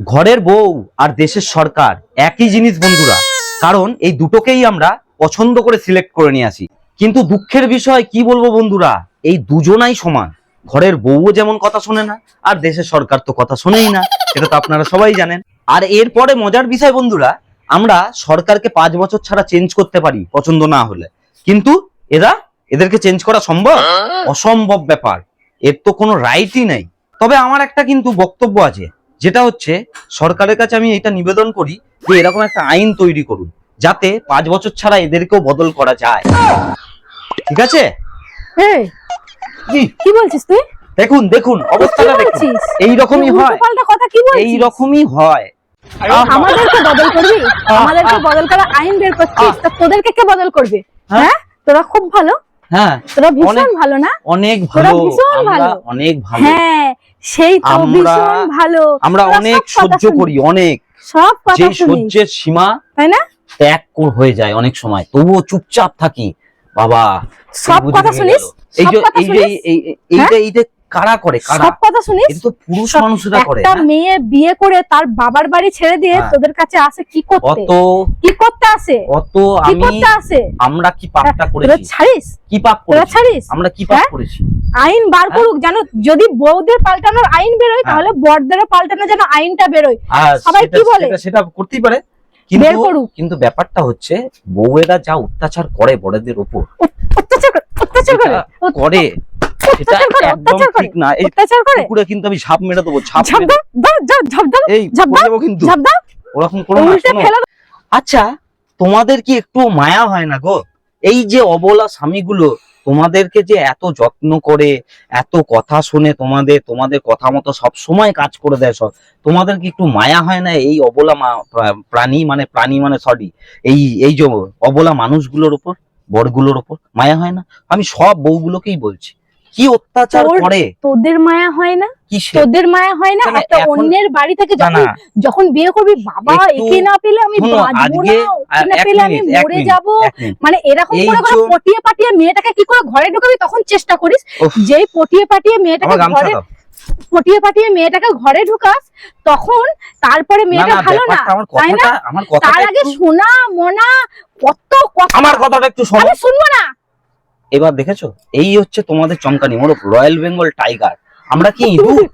ঘরের বউ আর দেশের সরকার একই জিনিস বন্ধুরা। কারণ এই দুটোকেই আমরা পছন্দ করে সিলেক্ট করে নিয়ে আসি। কিন্তু দুঃখের বিষয় কি বলবো বন্ধুরা, এই দুজনাই সমান। ঘরের বউও যেমন কথা শোনে না, আর দেশের সরকার তো কথা শোনেই না, এটা তো আপনারা সবাই জানেন। আর এরপরে মজার বিষয় বন্ধুরা, আমরা সরকারকে 5 বছর ছাড়া চেঞ্জ করতে পারি পছন্দ না হলে, কিন্তু এদেরকে চেঞ্জ করা সম্ভব? অসম্ভব ব্যাপার, এর তো কোনো রাইটই নাই। তবে আমার একটা কিন্তু বক্তব্য আছে, যেটা হচ্ছে সরকারের কাছে আমি এটা নিবেদন করি যে এরকম একটা আইন তৈরি করুন যাতে 5 বছর ছাড়া এদেরকেও বদল করা যায়। ঠিক আছে? এই, কি বলছিস তুই? দেখুন দেখুন অবস্থাটা দেখুন, এইরকমই হয়, উল্টোপাল্টা কথা কি বলছিস? এইরকমই হয়। আমাদেরকে বদল করবি? আমাদেরকে বদল করা আইন বের করছিস, তা তোদেরকে কে বদল করবে? হ্যাঁ, তোরা খুব ভালো। হ্যাঁ, তোরা ভীষণ ভালো না? অনেক ভালো, ভীষণ ভালো, অনেক ভালো। হ্যাঁ, সেই তো ভীষণ ভালো। আমরা অনেক সহ্য করি, অনেক সব কথা যে শুনি, সহ্যের সীমা তাই না? ত্যাগ হয়ে যায় অনেক সময়, তবুও চুপচাপ থাকি। বাবা সব কথা শুনিস, এই যে সব কথা শুনিস, এইটা কারা করে? কারা? সব কথা শুনিস? এটা তো পুরুষ মানুষরা করে। একটা মেয়ে বিয়ে করে তার বাবার বাড়ি ছেড়ে দিয়ে তোদের কাছে আসে কি করতে? কি করতে আসে? কি করতে আসে? আমরা কি পাপটা করেছি? তোরা ছাড়িস? কি পাপ করেছি? আমরা কি পাপ করেছি? আইন বার করুক, জানো, যদি বউদের পাল্টানোর আইন বেরোয় তাহলে বড়দেরও পাল্টানো যেন আইনটা বেরোয়। সবাই কি বলে সেটা করতেই পারে, কিন্তু ব্যাপারটা হচ্ছে বউয়েরা যা অত্যাচার করে বড়দের উপর, অত্যাচার করে সেটা একদম ঠিক না। এই কুকুরে কিন্তু আমি ঝাঁপ মেরে দেবো, ঝাঁপ এই দেবো কিন্তু, ওরকম করো না। আচ্ছা, তোমাদের কি একটু মায়া হয় না গো? এই যে অবলা স্বামীগুলো তোমাদেরকে যে এত যত্ন করে, এত কথা শুনে, তোমাদের কথা মতো সব সময় কাজ করে দেয় সব, তোমাদের কি একটু মায়া হয় না এই অবলা প্রাণী মানে সরি, এই যে অবলা মানুষগুলোর উপর, বড়গুলোর উপর মায়া হয় না? আমি সব বউগুলোকেই বলছি, কি অত্যাচার করে। তোদের মায়া হয় না? তোদের মায়া হয় না? একটা অন্যের বাড়ি থেকে যখন বিয়ে করবি, বাবা একে না পেলে আমি বাঁচবো না, একে না পেলে আমি মরে যাব, মানে এরকম করে পটিয়ে পাটিয়ে মেয়েটাকে কি করে ঘরে ঢুকাবি তখন চেষ্টা করিস। যেই পটিয়ে পাটিয়ে মেয়েটাকে ঘরে ঢুকাস, তখন তারপরে মেয়েটা ভালো না, তাই না? তার আগে সোনা মোনা কত কথা। আমার কথাটা একটু শোনো। আমি শুনবো না। এবার দেখেছো, এই হচ্ছে তোমাদের চমকানি মোড়ক, রয়্যাল বেঙ্গল টাইগার। আমরা কি ইঁদুর?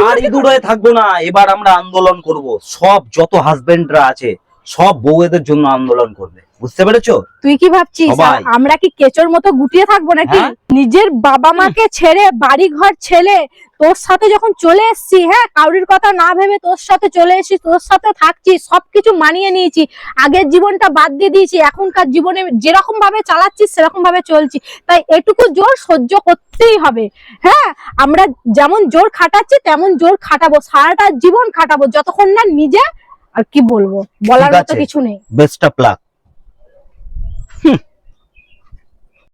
আর ইঁদুর হয়ে থাকবো না, এবার আমরা আন্দোলন করব। সব যত হাজবেন্ডরা আছে সব বউয়েদের জন্য আন্দোলন করবে, বুঝতে পেরেছো? তুই কি ভাবছিস আমরা কি কেচোর মতো গুটিয়ে থাকবো নাকি? নিজের বাবা মাকে ছেড়ে, বাড়ি ঘর ছেড়ে তোর সাথে যখন চলে এসেছি, হ্যাঁ, কাউরির কথা না ভেবে তোর সাথে চলে এসেছি, তোর সাথে থাকছি, সবকিছু মানিয়ে নিয়েছি, আগের জীবনটা বাদ দিয়ে দিয়েছি, এখনকার জীবনে যেরকম ভাবে চালাচ্ছি সেরকম ভাবে চলছি, তাই এটুকু জোর সহ্য করতেই হবে। হ্যাঁ, আমরা যেমন জোর খাটাচ্ছি তেমন জোর খাটাবো, সারাটা জীবন খাটাবো, যতক্ষণ না নিজে, আর কি বলবো, বলার মতো কিছু নেই। Best of luck.